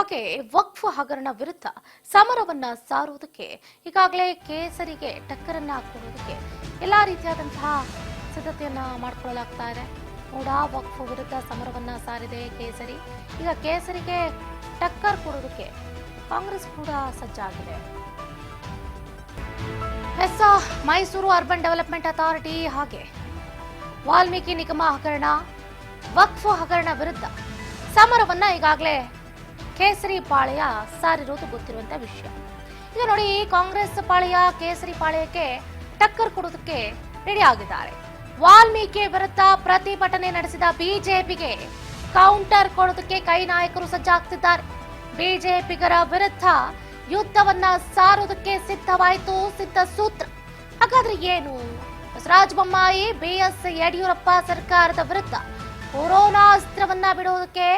ಹಾಗೆ ವಕ್ಫ್ ಹಗರಣ ವಿರುದ್ಧ ಸಮರವನ್ನ ಸಾರುವುದಕ್ಕೆ ಈಗಾಗಲೇ ಕೇಸರಿಗೆ ಟಕ್ಕರನ್ನ ಕೊಡುವುದಕ್ಕೆ ಎಲ್ಲಾ ರೀತಿಯಾದಂತಹ ಸಿದ್ಧತೆಯನ್ನ ಮಾಡಿಕೊಳ್ಳಲಾಗ್ತಾ ಇದೆ. ಕೂಡ ವಕ್ಫ್ ವಿರುದ್ಧ ಸಮರವನ್ನ ಸಾರಿದೆ ಕೇಸರಿ. ಈಗ ಕೇಸರಿಗೆ ಟಕ್ಕರ್ ಕೊಡೋದಕ್ಕೆ ಕಾಂಗ್ರೆಸ್ ಕೂಡ ಸಜ್ಜಾಗಿದೆ. ಮೈಸೂರು ಅರ್ಬನ್ ಡೆವಲಪ್ಮೆಂಟ್ ಅಥಾರಿಟಿ ಹಾಗೆ ವಾಲ್ಮೀಕಿ ನಿಗಮ ಹಗರಣ, ವಕ್ಫ್ ಹಗರಣ ವಿರುದ್ಧ ಸಮರವನ್ನ ಈಗಾಗಲೇ ಕೇಸರಿ ಪಾಳೆಯ ಸಾರಿರುವುದು ಗೊತ್ತಿರುವಂತ ವಿಷಯ. ಈಗ ನೋಡಿ, ಕಾಂಗ್ರೆಸ್ ಪಾಳೆಯ ಕೇಸರಿ ಪಾಳೆಯಕ್ಕೆ ಟಕ್ಕರ್ ಕೊಡೋದಕ್ಕೆ ರೆಡಿ ಆಗಿದ್ದಾರೆ. ವಾಲ್ಮೀಕಿ ವಿರುದ್ಧ ಪ್ರತಿಭಟನೆ ನಡೆಸಿದ ಬಿಜೆಪಿಗೆ ಕೌಂಟರ್ ಕೊಡೋದಕ್ಕೆ ಕೈ ನಾಯಕರು ಸಜ್ಜಾಗ್ತಿದ್ದಾರೆ. ಬಿಜೆಪಿಗರ ವಿರುದ್ಧ ಯುದ್ಧವನ್ನ ಸಾರೋದಕ್ಕೆ ಸಿದ್ಧವಾಯಿತು ಸಿದ್ಧ ಸೂತ್ರ. ಹಾಗಾದ್ರೆ ಏನು? ಬಸವರಾಜ ಬೊಮ್ಮಾಯಿ ಬಿಎಸ್ ಯಡಿಯೂರಪ್ಪ ಸರ್ಕಾರದ ವಿರುದ್ಧ ಕೊರೋನಾ ಅಸ್ತ್ರವನ್ನ ಬಿಡುವುದಕ್ಕೆ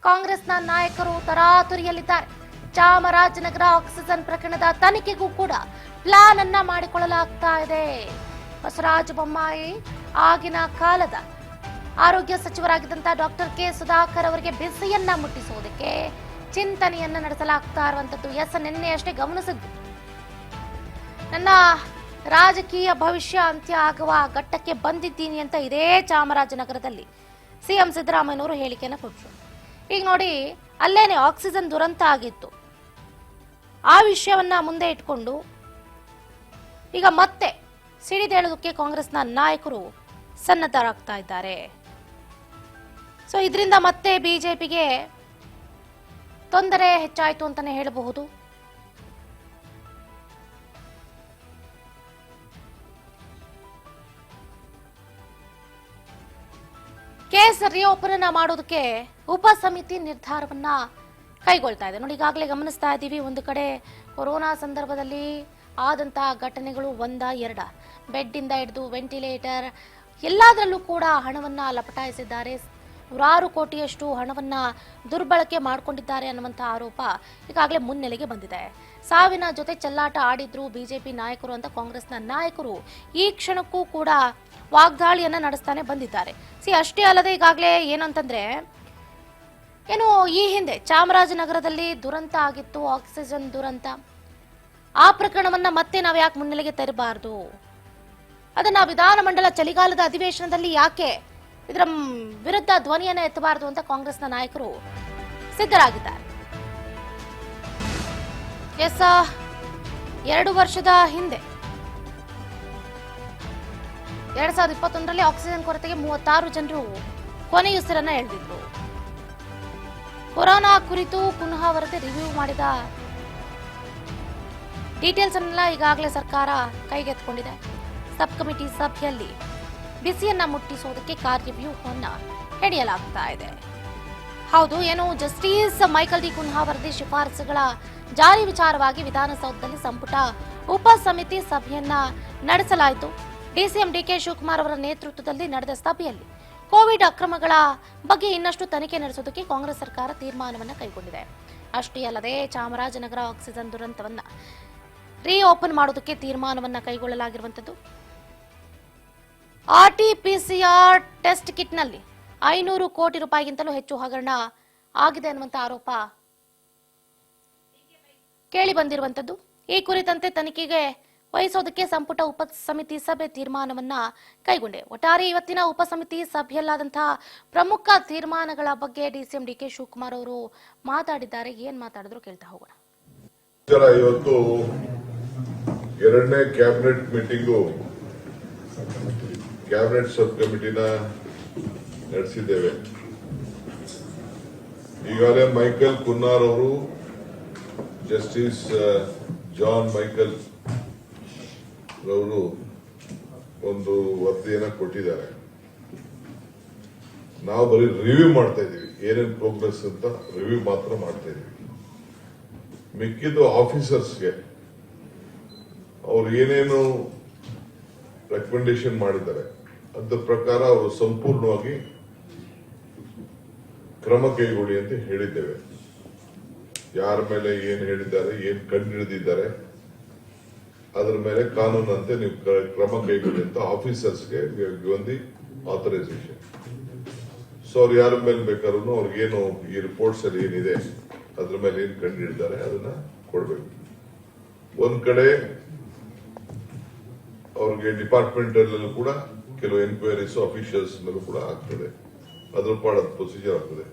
ಕಾಂಗ್ರೆಸ್ನ ನಾಯಕರು ತರಾತುರಿಯಲ್ಲಿದ್ದಾರೆ. ಚಾಮರಾಜನಗರ ಆಕ್ಸಿಜನ್ ಪ್ರಕರಣದ ತನಿಖೆಗೂ ಕೂಡ ಪ್ಲಾನ್ ಅನ್ನ ಮಾಡಿಕೊಳ್ಳಲಾಗ್ತಾ ಇದೆ. ಬಸವರಾಜ ಬೊಮ್ಮಾಯಿ ಆಗಿನ ಕಾಲದ ಆರೋಗ್ಯ ಸಚಿವರಾಗಿದ್ದಂತಹ ಡಾಕ್ಟರ್ ಕೆ ಸುಧಾಕರ್ ಅವರಿಗೆ ಬಿಸಿಯನ್ನ ಮುಟ್ಟಿಸುವುದಕ್ಕೆ ಚಿಂತನೆಯನ್ನ ನಡೆಸಲಾಗ್ತಾ ಇರುವಂತದ್ದು. ನಿನ್ನೆ ಅಷ್ಟೇ ಗಮನಿಸಿದ್ದು, ನನ್ನ ರಾಜಕೀಯ ಭವಿಷ್ಯ ಅಂತ್ಯ ಆಗುವ ಘಟ್ಟಕ್ಕೆ ಬಂದಿದ್ದೀನಿ ಅಂತ ಇದೇ ಚಾಮರಾಜನಗರದಲ್ಲಿ ಸಿಎಂ ಸಿದ್ದರಾಮಯ್ಯನವರು ಹೇಳಿಕೆಯನ್ನು ಕೊಟ್ಟರು. ಈಗ ನೋಡಿ, ಅಲ್ಲೇನೆ ಆಕ್ಸಿಜನ್ ದುರಂತ ಆಗಿತ್ತು. ಆ ವಿಷಯವನ್ನ ಮುಂದೆ ಇಟ್ಕೊಂಡು ಈಗ ಮತ್ತೆ ಸಿಡಿದೇಳೋದಕ್ಕೆ ಕಾಂಗ್ರೆಸ್ನ ನಾಯಕರು ಸನ್ನದ್ಧರಾಗ್ತಾ ಇದ್ದಾರೆ. ಸೊ ಇದರಿಂದ ಮತ್ತೆ ಬಿಜೆಪಿಗೆ ತೊಂದರೆ ಹೆಚ್ಚಾಯಿತು ಅಂತಾನೆ ಹೇಳಬಹುದು. ಕೇಸ್ ರಿಓಪನ್ ಮಾಡೋದಕ್ಕೆ ಉಪ ಸಮಿತಿ ನಿರ್ಧಾರವನ್ನ ಕೈಗೊಳ್ತಾ ಇದೆ. ನೋಡಿ, ಈಗಾಗಲೇ ಗಮನಿಸ್ತಾ ಇದ್ದೀವಿ, ಒಂದು ಕಡೆ ಕೊರೋನಾ ಸಂದರ್ಭದಲ್ಲಿ ಆದಂತಹ ಘಟನೆಗಳು ಒಂದ ಎರಡ, ಬೆಡ್ ಇಂದ ಹಿಡಿದು ವೆಂಟಿಲೇಟರ್ ಎಲ್ಲದರಲ್ಲೂ ಕೂಡ ಹಣವನ್ನ ಲಪಟಾಯಿಸಿದ್ದಾರೆ. ನೂರಾರು ಕೋಟಿಯಷ್ಟು ಹಣವನ್ನ ದುರ್ಬಳಕೆ ಮಾಡಿಕೊಂಡಿದ್ದಾರೆ ಅನ್ನುವಂತಹ ಆರೋಪ ಈಗಾಗಲೇ ಮುನ್ನೆಲೆಗೆ ಬಂದಿದೆ. ಸಾವಿನ ಜೊತೆ ಚೆಲ್ಲಾಟ ಆಡಿದ್ರು ಬಿಜೆಪಿ ನಾಯಕರು ಅಂತ ಕಾಂಗ್ರೆಸ್ನ ನಾಯಕರು ಈ ಕ್ಷಣಕ್ಕೂ ಕೂಡ ವಾಗ್ದಾಳಿಯನ್ನ ನಡೆಸ್ತಾನೆ ಬಂದಿದ್ದಾರೆ. ಅಷ್ಟೇ ಅಲ್ಲದೆ ಈಗಾಗಲೇ ಏನಂತಂದ್ರೆ, ಏನು ಈ ಹಿಂದೆ ಚಾಮರಾಜನಗರದಲ್ಲಿ ದುರಂತ ಆಗಿತ್ತು, ಆಕ್ಸಿಜನ್ ದುರಂತ. ಆ ಪ್ರಕರಣವನ್ನ ಮತ್ತೆ ನಾವು ಯಾಕೆ ಮುನ್ನೆಲೆಗೆ ತರಬಾರದು? ಅದನ್ನ ವಿಧಾನಮಂಡಲ ಚಳಿಗಾಲದ ಅಧಿವೇಶನದಲ್ಲಿ ಯಾಕೆ ಇದರ ವಿರುದ್ಧ ಧ್ವನಿಯನ್ನ ಎತ್ತಬಾರದು ಅಂತ ಕಾಂಗ್ರೆಸ್ನ ನಾಯಕರು ಸಿದ್ಧರಾಗಿದ್ದಾರೆ. 2 ವರ್ಷದ ಹಿಂದೆ 2021ರಲ್ಲಿ ಆಕ್ಸಿಜನ್ ಕೊರತೆಗೆ 36 ಜನರು ಕೊನೆಯುಸಿರನ್ನ ಎಳೆದಿದ್ರು. ಕೊರೋನಾ ಕುರಿತು ಪುನಃ ವರದಿ ರಿವ್ಯೂ ಮಾಡಿದ ಡೀಟೇಲ್ಸ್ ಅನ್ನೆಲ್ಲ ಈಗಾಗಲೇ ಸರ್ಕಾರ ಕೈಗೆತ್ತಿಕೊಂಡಿದೆ. ಸಬ್ ಕಮಿಟಿ ಸಭೆಯಲ್ಲಿ ಬಿಸಿಯನ್ನ ಮುಟ್ಟಿಸುವುದಕ್ಕೆ ಕಾರ್ಯವ್ಯೂಹವನ್ನ ಹೆಣೆಯಲಾಗ್ತಾ ಇದೆ. ಹೌದು, ಏನು ಜಸ್ಟಿಸ್ ಮೈಕಲ್ ಡಿ ಕುನ್ಹಾ ವರದಿ ಶಿಫಾರಸುಗಳ ಜಾರಿ ವಿಚಾರವಾಗಿ ವಿಧಾನಸೌಧದಲ್ಲಿ ಸಂಪುಟ ಉಪ ಸಮಿತಿ ಸಭೆಯನ್ನ ನಡೆಸಲಾಯಿತು. ಡಿಸಿಎಂ ಡಿಕೆ ಶಿವಕುಮಾರ್ ಅವರ ನೇತೃತ್ವದಲ್ಲಿ ನಡೆದ ಸಭೆಯಲ್ಲಿ ಕೋವಿಡ್ ಅಕ್ರಮಗಳ ಬಗ್ಗೆ ಇನ್ನಷ್ಟು ತನಿಖೆ ನಡೆಸುವುದಕ್ಕೆ ಕಾಂಗ್ರೆಸ್ ಸರ್ಕಾರ ತೀರ್ಮಾನವನ್ನ ಕೈಗೊಂಡಿದೆ. ಅಷ್ಟೇ ಅಲ್ಲದೆ ಚಾಮರಾಜನಗರ ಆಕ್ಸಿಜನ್ ದುರಂತವನ್ನ ರೀಓಪನ್ ಮಾಡೋದಕ್ಕೆ ತೀರ್ಮಾನವನ್ನ ಕೈಗೊಳ್ಳಲಾಗಿರುವಂತದ್ದು. ಆರ್ಟಿಪಿಸಿಆರ್ ಟೆಸ್ಟ್ ಕಿಟ್ನಲ್ಲಿ 500 ಕೋಟಿ ರೂಪಾಯಿಗಿಂತಲೂ ಹೆಚ್ಚು ಹಗರಣ ಆಗಿದೆ ಅನ್ನುವಂತ ಆರೋಪ ಕೇಳಿ ಬಂದಿರುವಂತದ್ದು. ಈ ಕುರಿತಂತೆ ತನಿಖೆಗೆ ವಹಿಸೋದಕ್ಕೆ ಸಂಪುಟ ಉಪ ಸಮಿತಿ ಸಭೆ ತೀರ್ಮಾನವನ್ನ ಕೈಗೊಂಡೆ. ಒಟ್ಟಾರೆ ಇವತ್ತಿನ ಉಪ ಸಮಿತಿ ಸಭೆಯಲ್ಲಾದಂತಹ ಪ್ರಮುಖ ತೀರ್ಮಾನಗಳ ಬಗ್ಗೆ ಡಿಸಿಎಂ ಡಿಕೆ ಶಿವಕುಮಾರ್ ಅವರು ಮಾತಾಡಿದ್ದಾರೆ. ಏನ್ ಮಾತಾಡಿದ್ರು ಕೇಳ್ತಾ ಹೋಗೋಣ. ಇವತ್ತು 2ನೇ ಕ್ಯಾಬಿನೆಟ್ ಮೀಟಿಂಗು ಕ್ಯಾಬಿನೆಟ್ ಸಬ್ ಕಮಿಟಿನ ನಡೆಸಿದ್ದೇವೆ. ಈಗಾಗಲೇ ಮೈಕಲ್ ಕುನ್ನಾರ್ ಅವರು, ಜಸ್ಟಿಸ್ ಜಾನ್ ಮೈಕಲ್ ಅವರು ಒಂದು ವರದಿಯನ್ನ ಕೊಟ್ಟಿದ್ದಾರೆ. ನಾವು ಬರೀ ರಿವ್ಯೂ ಮಾಡ್ತಾ ಇದೀವಿ, ಏನೇನು ಪ್ರೋಗ್ರೆಸ್ ಅಂತ ರಿವ್ಯೂ ಮಾತ್ರ ಮಾಡ್ತಾ ಇದೀವಿ. ಮಿಕ್ಕಿದ್ದು ಆಫೀಸರ್ಸ್ಗೆ ಅವ್ರು ಏನೇನು ರೆಕಮೆಂಡೇಶನ್ ಮಾಡಿದ್ದಾರೆ ಅದ್ರ ಪ್ರಕಾರ ಅವರು ಸಂಪೂರ್ಣವಾಗಿ ಕ್ರಮ ಕೈಗೊಳ್ಳಿ ಅಂತ ಹೇಳಿದ್ದೇವೆ. ಯಾರ ಮೇಲೆ ಏನ್ ಹೇಳಿದ್ದಾರೆ, ಏನ್ ಕಂಡು ಹಿಡಿದಿದ್ದಾರೆ, ಅದರ ಮೇಲೆ ಕಾನೂನಂತೆ ನೀವು ಕ್ರಮ ಕೈಗೊಳ್ಳಿ ಅಂತ ಆಫೀಸರ್ಸ್ಗೆ ಗಿವನ್ ಆಥರೈಸೇಷನ್. ಸೊ ಅವ್ರು ಯಾರ ಮೇಲೆ ಬೇಕಾದ್ರೂ ಅವ್ರಿಗೇನು ಈ ರಿಪೋರ್ಟ್ಸ್ ಅಲ್ಲಿ ಏನಿದೆ ಅದ್ರ ಮೇಲೆ ಏನ್ ಕಂಡು ಹಿಡಿದಾರೆ ಅದನ್ನ ಕೊಡ್ಬೇಕು. ಒಂದ್ ಕಡೆ ಅವ್ರಿಗೆ ಡಿಪಾರ್ಟ್ಮೆಂಟ್ ಅಲ್ಲೂ ಕೂಡ ಕೆಲವು ಎನ್ಕ್ವೈರೀಸ್ ಅಫಿಷಿಯಲ್ಸ್ ಮೇಲೂ ಕೂಡ ಆಗ್ತದೆ, ಅದ್ರ ಪಾಡದ ಪ್ರೊಸೀಜರ್ ಆಗ್ತದೆ.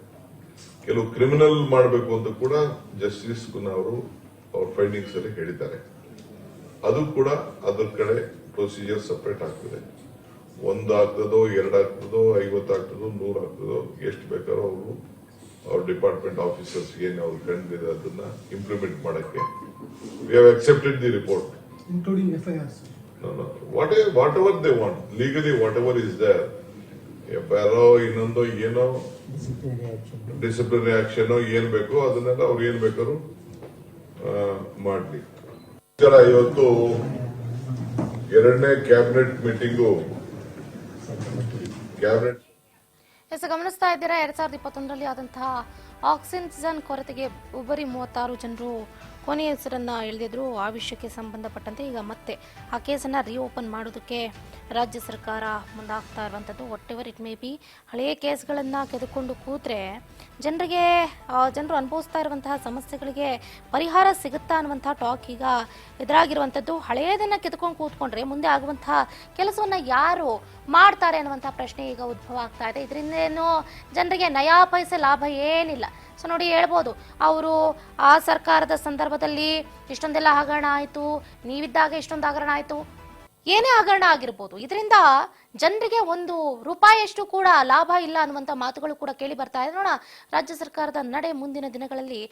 ಕೆಲವು ಕ್ರಿಮಿನಲ್ ಮಾಡಬೇಕು ಅಂತ ಕೂಡ ಜಸ್ಟಿಸ್ ಕುನ್ನಾ ಅವರು ಅವ್ರ ಫೈಂಡಿಂಗ್ಸ್ ಅಲ್ಲಿ ಹೇಳಿದ್ದಾರೆ. ಅದು ಕೂಡ ಅದ್ರ ಕಡೆ ಪ್ರೊಸೀಜರ್ ಸಪರೇಟ್ ಆಗ್ತದೆ. 1 ಆಗ್ತದೋ 2 ಆಗ್ತದೋ 50 ಆಗ್ತದೋ 100 ಆಗ್ತದೋ ಎಷ್ಟು ಬೇಕಾದ್ರೂ ಅವರು ಅವ್ರ ಡಿಪಾರ್ಟ್ಮೆಂಟ್ ಆಫೀಸರ್ಸ್ ಏನ್ ಅವ್ರು ಕಂಡಿದೆ ಅದನ್ನ ಇಂಪ್ಲಿಮೆಂಟ್ ಮಾಡಕ್ಕೆ we have accepted the report including FIRs. No. Whatever they want, legally whatever is there, FIR ಇನ್ನೊಂದು ಏನೋ ಡಿಸಿಪ್ಲಿನರಿ ಆಕ್ಷನ್ ಏನ್ ಬೇಕೋ ಅದನ್ನೆಲ್ಲ ಅವ್ರು ಏನ್ ಬೇಕಾದ್ರು ಮಾಡ್ಲಿ. ಇವತ್ತು 2ನೇ ಕ್ಯಾಬಿನೆಟ್ ಮೀಟಿಂಗು ಕ್ಯಾಬಿನೆಟ್ ಗಮನಿಸ್ತಾ ಇದ್ದೀರಾ 2021ರಲ್ಲಿ ಆದಂತಹ ಆಕ್ಸಿಜನ್ ಕೊರತೆಗೆ ಒಬ್ಬರಿ 36 ಜನರು ಕೊನೆಯ ಹೆಸರನ್ನ ಎಳೆದಿದ್ರು. ಆ ವಿಷಯಕ್ಕೆ ಸಂಬಂಧಪಟ್ಟಂತೆ ಈಗ ಮತ್ತೆ ಆ ಕೇಸನ್ನ ರಿಓಪನ್ ಮಾಡೋದಕ್ಕೆ ರಾಜ್ಯ ಸರ್ಕಾರ ಮುಂದಾಗ್ತಾ ಇರುವಂಥದ್ದು. What ever it may be, ಹಳೆಯ ಕೇಸ್ಗಳನ್ನ ಕೆದಕೊಂಡು ಕೂತ್ರೆ ಜನರು ಅನುಭವಿಸ್ತಾ ಇರುವಂತಹ ಸಮಸ್ಯೆಗಳಿಗೆ ಪರಿಹಾರ ಸಿಗುತ್ತಾ ಅನ್ನುವಂತಹ ಟಾಕ್ ಈಗ ಎದುರಾಗಿರುವಂಥದ್ದು. ಹಳೆಯದನ್ನ ಕೆದಕೊಂಡು ಕೂತ್ಕೊಂಡ್ರೆ ಮುಂದೆ ಆಗುವಂತಹ ಕೆಲಸವನ್ನ ಯಾರು ಮಾಡ್ತಾರೆ ಅನ್ನುವಂತಹ ಪ್ರಶ್ನೆ ಈಗ ಉದ್ಭವ ಆಗ್ತಾ ಇದೆ. ಇದರಿಂದೇನು ಜನರಿಗೆ ನಯಾ ಪೈಸೆ ಲಾಭ ಏನಿಲ್ಲ. ಸೊ ನೋಡಿ, ಹೇಳ್ಬೋದು ಅವರು ಆ ಸರ್ಕಾರದ ಸಂದರ್ಭದಲ್ಲಿ ಇಷ್ಟೊಂದೆಲ್ಲ ಹಗರಣ ಆಯಿತು, ನೀವಿದ್ದಾಗ ಇಷ್ಟೊಂದು ಹಗರಣ ಆಯಿತು, ಏನೇ ಹಗರಣ ಆಗಿರ್ಬೋದು, ಇದರಿಂದ ಜನರಿಗೆ 1 ರೂಪಾಯಿಯಷ್ಟು ಕೂಡ ಲಾಭ ಇಲ್ಲ ಅನ್ನುವಂಥ ಮಾತುಗಳು ಕೂಡ ಕೇಳಿ ಬರ್ತಾ ಇದೆ. ನೋಡೋಣ ರಾಜ್ಯ ಸರ್ಕಾರದ ನಡೆ ಮುಂದಿನ ದಿನಗಳಲ್ಲಿ.